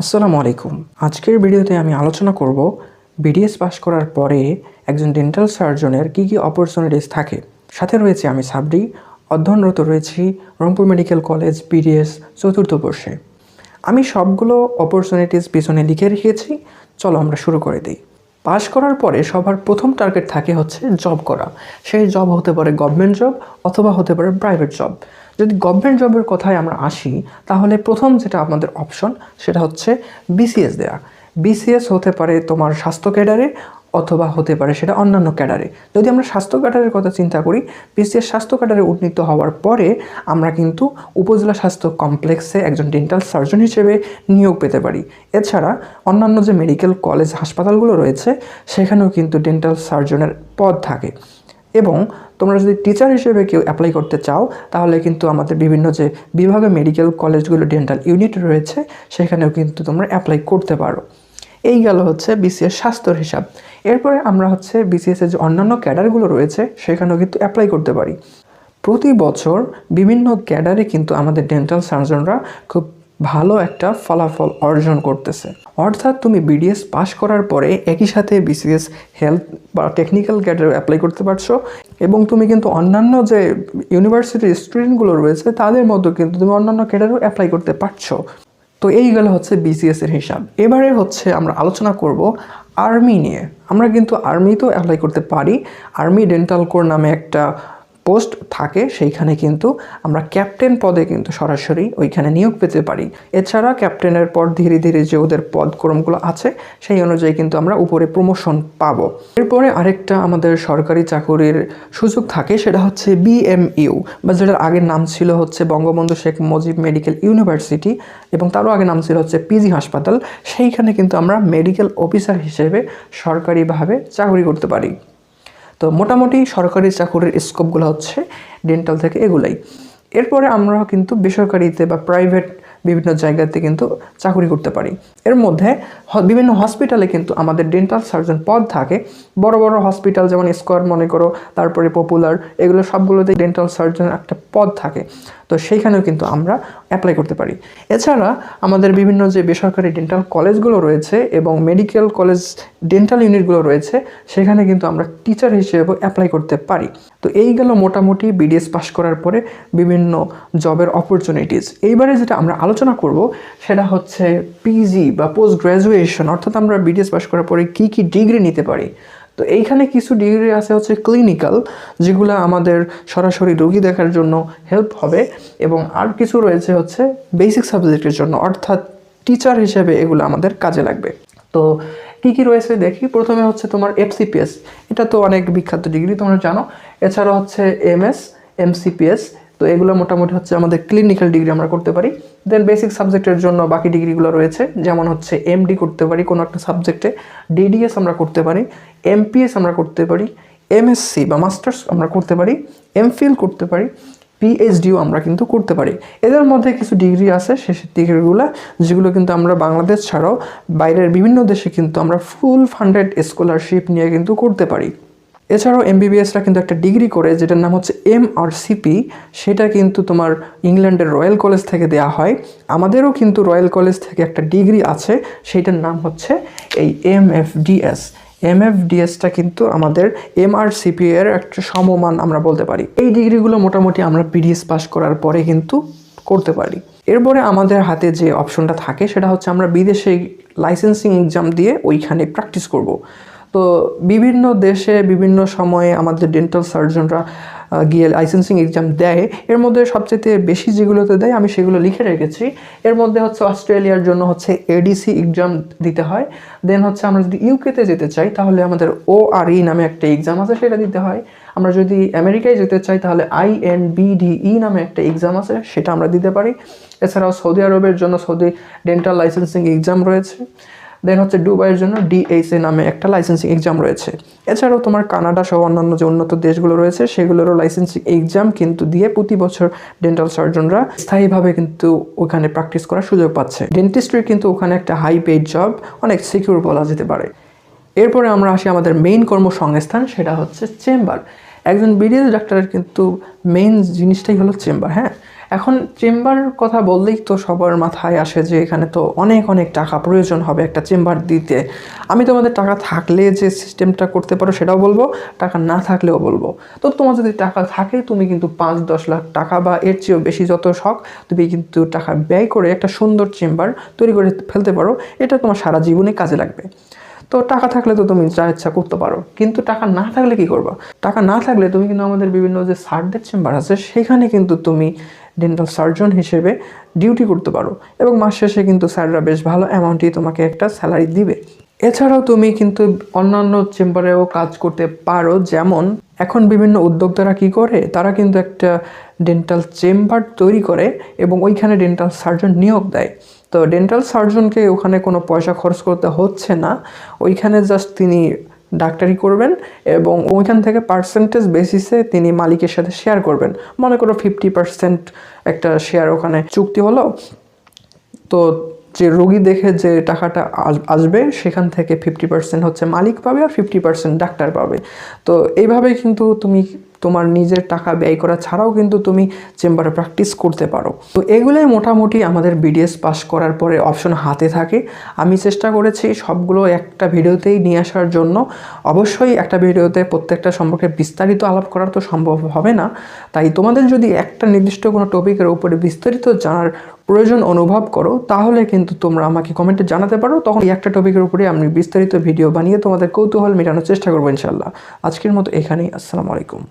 আসসালামু আলাইকুম। আজকের ভিডিওতে আমি আলোচনা করব বিডিএস পাস করার পরে একজন ডেন্টাল সার্জনের কী কী অপরচুনিটিস থাকে। সাথে রয়েছে আমি সাবরি, অধ্যয়নরত রয়েছি রংপুর মেডিকেল কলেজ বিডিএস চতুর্থ বর্ষে। আমি সবগুলো অপরচুনিটিস পিছনে লিখে রেখেছি, চলো আমরা শুরু করে দিই। পাস করার পরে সবার প্রথম টার্গেট থাকে হচ্ছে জব করা। সেই জব হতে পারে গভর্নমেন্ট জব অথবা হতে পারে প্রাইভেট জব। যদি গভর্নমেন্ট জবের কথায় আমরা আসি, তাহলে প্রথম যেটা আমাদের অপশন সেটা হচ্ছে বিসিএস দেয়া। বিসিএস হতে পারে তোমার স্বাস্থ্য ক্যাডারে অথবা হতে পারে সেটা অন্যান্য ক্যাডারে। যদি আমরা স্বাস্থ্য ক্যাডারের কথা চিন্তা করি, বিসিএস স্বাস্থ্য ক্যাডারে উন্নীত হওয়ার পরে আমরা কিন্তু উপজেলা স্বাস্থ্য কমপ্লেক্সে একজন ডেন্টাল সার্জন হিসেবে নিয়োগ পেতে পারি। এছাড়া অন্যান্য যে মেডিকেল কলেজ হাসপাতালগুলো রয়েছে সেখানেও কিন্তু ডেন্টাল সার্জনের পদ থাকে। এবং তোমরা যদি টিচার হিসেবে কেউ অ্যাপ্লাই করতে চাও, তাহলে কিন্তু আমাদের বিভিন্ন যে বিভাগে মেডিকেল কলেজগুলো ডেন্টাল ইউনিট রয়েছে সেখানেও কিন্তু তোমরা অ্যাপ্লাই করতে পারো। এই গেল হচ্ছে বিসিএস স্বাস্থ্যর হিসাব। এরপরে আমরা হচ্ছে বিসিএসের যে অন্যান্য ক্যাডারগুলো রয়েছে সেখানেও কিন্তু অ্যাপ্লাই করতে পারি। প্রতি বছর বিভিন্ন ক্যাডারে কিন্তু আমাদের ডেন্টাল সার্জনরা খুব ভালো একটা ফলাফল অর্জন করতেছে। অর্থাৎ তুমি বিডিএস পাস করার পরে একই সাথে বিসিএস হেলথ বা টেকনিক্যাল ক্যাডারে অ্যাপ্লাই করতে পারছো, এবং তুমি কিন্তু অন্যান্য যে ইউনিভার্সিটির স্টুডেন্টগুলো রয়েছে তাদের মধ্যে কিন্তু তুমি অন্যান্য ক্যাডারেও অ্যাপ্লাই করতে পারছো। তো এই গেল হচ্ছে বিসিএস এর হিসাব। এবারে হচ্ছে আমরা আলোচনা করব আর্মি নিয়ে। আমরা কিন্তু আর্মিতেও অ্যাপ্লাই করতে পারি। আর্মি ডেন্টাল কোর নামে একটা পোস্ট থাকে, সেইখানে কিন্তু আমরা ক্যাপ্টেন পদে কিন্তু সরাসরি ওইখানে নিয়োগ পেতে পারি। এছাড়া ক্যাপ্টেনের পর ধীরে ধীরে যে ওদের পদক্রমগুলো আছে সেই অনুযায়ী কিন্তু আমরা উপরে প্রমোশন পাবো। এরপরে আরেকটা আমাদের সরকারি চাকরির সুযোগ থাকে, সেটা হচ্ছে বিএমইউ, বা যেটার আগের নাম ছিল হচ্ছে বঙ্গবন্ধু শেখ মুজিব মেডিকেল ইউনিভার্সিটি, এবং তারও আগে নাম ছিল হচ্ছে পিজি হাসপাতাল। সেইখানে কিন্তু আমরা মেডিকেল অফিসার হিসেবে সরকারিভাবে চাকরি করতে পারি। তো মোটামুটি সরকারি চাকরির স্কোপগুলো হচ্ছে ডেন্টাল থেকে এগুলাই। এরপরে আমরা কিন্তু বেসরকারিতে বা প্রাইভেট বিভিন্ন জায়গাতে কিন্তু চাকরি করতে পারি। এর মধ্যে বিভিন্ন হসপিটালে কিন্তু আমাদের ডেন্টাল সার্জন পদ থাকে। বড় বড় হসপিটাল যেমন স্কয়ার মনে করো, তারপরে পপুলার, এগুলো সবগুলোতে ডেন্টাল সার্জনের একটা পদ থাকে। তো সেইখানেও কিন্তু আমরা অ্যাপ্লাই করতে পারি। এছাড়া আমাদের বিভিন্ন যে বেসরকারি ডেন্টাল কলেজগুলো রয়েছে এবং মেডিকেল কলেজ ডেন্টাল ইউনিটগুলো রয়েছে সেখানে কিন্তু আমরা টিচার হিসেবেও অ্যাপ্লাই করতে পারি। তো এই গেল মোটামুটি বিডিএস পাস করার পরে বিভিন্ন জবের অপরচুনিটিস। এইবারে যেটা আমরা আলোচনা করব সেটা হচ্ছে পিজি বা পোস্ট গ্র্যাজুয়েশন, অর্থাৎ আমরা বিডিএস পাস করার পরে কী কী ডিগ্রি নিতে পারি। তো এইখানে কিছু ডিগ্রি আছে হচ্ছে ক্লিনিক্যাল, যেগুলো আমাদের সরাসরি রোগী দেখার জন্য হেল্প হবে, এবং আর কিছু রয়েছে হচ্ছে বেসিক সাবজেক্টের জন্য, অর্থাৎ টিচার হিসেবে এগুলো আমাদের কাজে লাগবে। তো কী কী রয়েছে দেখি। প্রথমে হচ্ছে তোমার এফসিপিএস, এটা তো অনেক বিখ্যাত ডিগ্রি তোমরা জানো। এছাড়া হচ্ছে এমএস, এমসিপিএস, তো এগুলো মোটামুটি হচ্ছে আমাদের ক্লিনিক্যাল ডিগ্রি আমরা করতে পারি। দেন বেসিক সাবজেক্টের জন্য বাকি ডিগ্রিগুলো রয়েছে, যেমন হচ্ছে এমডি করতে পারি কোনো একটা সাবজেক্টে, ডিডিএস আমরা করতে পারি, এমপিএস আমরা করতে পারি, এমএসসি বা মাস্টার্স আমরা করতে পারি, এমফিল করতে পারি, পিএইচডিও আমরা কিন্তু করতে পারি। এদের মধ্যে কিছু ডিগ্রি আছে শেষের ডিগ্রিগুলো, যেগুলো কিন্তু আমরা বাংলাদেশ ছাড়াও বাইরের বিভিন্ন দেশে কিন্তু আমরা ফুল ফান্ডেড স্কলারশিপ নিয়ে কিন্তু করতে পারি। এছাড়াও এমবিবিএসরা কিন্তু একটা ডিগ্রি করে যেটার নাম হচ্ছে এমআরসিপি, সেটা কিন্তু তোমার ইংল্যান্ডের রয়্যাল কলেজ থেকে দেওয়া হয়। আমাদেরও কিন্তু রয়্যাল কলেজ থেকে একটা ডিগ্রি আছে, সেইটার নাম হচ্ছে এই এমএফডিএস। এমএফডিএসটা কিন্তু আমাদের এমআরসিপি এর একটা সমমান আমরা বলতে পারি। এই ডিগ্রিগুলো মোটামুটি আমরা বিডিএস পাস করার পরে কিন্তু করতে পারি। এরপরে আমাদের হাতে যে অপশনটা থাকে সেটা হচ্ছে আমরা বিদেশে লাইসেন্সিং এক্সাম দিয়ে ওইখানে প্র্যাকটিস করব। তো বিভিন্ন দেশে বিভিন্ন সময়ে আমাদের ডেন্টাল সার্জনরা গিয়ে লাইসেন্সিং এক্সাম দেয়। এর মধ্যে সবচেয়ে বেশি যেগুলোতে দেয় আমি সেগুলো লিখে রেখেছি। এর মধ্যে হচ্ছে অস্ট্রেলিয়ার জন্য হচ্ছে এডিসি এক্সাম দিতে হয়। দেন হচ্ছে আমরা যদি ইউকেতে যেতে চাই তাহলে আমাদের ওআরই নামে একটা এক্সাম আছে, সেটা দিতে হয়। আমরা যদি আমেরিকায় যেতে চাই তাহলে আইএনবিডিই নামে একটা এক্সাম আছে, সেটা আমরা দিতে পারি। এছাড়াও সৌদি আরবের জন্য সৌদি ডেন্টাল লাইসেন্সিং এক্সাম রয়েছে। দেন হচ্ছে দুবাইয়ের জন্য ডিএসএ নামে একটা লাইসেন্সিং এক্সাম রয়েছে। এছাড়াও তোমার কানাডা সহ অন্যান্য যে উন্নত দেশগুলো রয়েছে সেগুলোরও লাইসেন্সিং এক্সাম কিন্তু দিয়ে প্রতি বছর ডেন্টাল সার্জনরা স্থায়ীভাবে কিন্তু ওখানে প্র্যাকটিস করার সুযোগ পাচ্ছে। ডেন্টিস্ট্রি কিন্তু ওখানে একটা হাই পেইড জব, অনেক সিকিউর বলা যেতে পারে। এরপরে আমরা আসি আমাদের মেইন কর্মসংস্থান, সেটা হচ্ছে চেম্বার। একজন বিডিএস ডাক্তারের কিন্তু মেইন জিনিসটাই হলো চেম্বার। হ্যাঁ, এখন চেম্বার কথা বললেই তো সবার মাথায় আসে যে এখানে তো অনেক অনেক টাকা প্রয়োজন হবে একটা চেম্বার দিতে। আমি তোমাদের টাকা থাকলে যে সিস্টেমটা করতে পারো সেটাও বলবো, টাকা না থাকলেও বলবো। তো তোমার যদি টাকা থাকে তুমি কিন্তু 5-10 লাখ টাকা বা এর চেয়েও বেশি যত শখ তুমি কিন্তু টাকা ব্যয় করে একটা সুন্দর চেম্বার তৈরি করে ফেলতে পারো। এটা তোমার সারা জীবনে কাজে লাগবে। তো টাকা থাকলে তো তুমি যা ইচ্ছা করতে পারো, কিন্তু টাকা না থাকলে কি করবা? টাকা না থাকলে তুমি কিন্তু আমাদের বিভিন্ন যে সার্জের চেম্বার আছে সেখানে কিন্তু তুমি ডেন্টাল সার্জন হিসেবে ডিউটি করতে পারো, এবং মাস শেষে কিন্তু স্যাররা বেশ ভালো অ্যামাউন্টই তোমাকে একটা স্যালারি দিবে। এছাড়াও তুমি কিন্তু অন্যান্য চেম্বারেও কাজ করতে পারো। যেমন এখন বিভিন্ন উদ্যোক্তারা কি করে, তারা কিন্তু একটা ডেন্টাল চেম্বার তৈরি করে এবং ওইখানে ডেন্টাল সার্জন নিয়োগ দেয়। তো ডেন্টাল সার্জনকে ওখানে কোনো পয়সা খরচ করতে হচ্ছে না, ওইখানে জাস্ট তিনি ডাক্তারি করবেন এবং ওইখান থেকে পার্সেন্টেজ বেসিসে তিনি মালিকের সাথে শেয়ার করবেন। মনে করো 50% একটা শেয়ার ওখানে চুক্তি হলো। তো যে রোগী দেখে যে টাকাটা আসবে সেখান থেকে 50% হচ্ছে মালিক পাবে আর 50% ডাক্তার পাবে। তো এইভাবে কিন্তু তুমি তোমার নিজের টাকা ব্যয় করা ছাড়াও কিন্তু তুমি চেম্বারে প্র্যাকটিস করতে পারো। তো এগুলোই মোটামুটি আমাদের বিডিএস পাস করার পরে অপশন হাতে থাকে। আমি চেষ্টা করেছি সবগুলো একটা ভিডিওতেই নিয়ে আসার জন্য। অবশ্যই একটা ভিডিওতে প্রত্যেকটা সম্পর্কে বিস্তারিত আলাপ করা তো সম্ভব হবে না, তাই তোমাদের যদি একটা নির্দিষ্ট কোনো টপিকের উপরে বিস্তারিত জানার প্রয়োজন অনুভব করো তাহলে কিন্তু তোমরা আমাকে কমেন্টে জানাতে পারো। তখন এই একটা টপিকের উপরে আমি বিস্তারিত ভিডিও বানিয়ে তোমাদের কৌতূহল মেটানোর চেষ্টা করবো ইনশাল্লাহ। আজকের মতো এখানেই। আসসালামু আলাইকুম।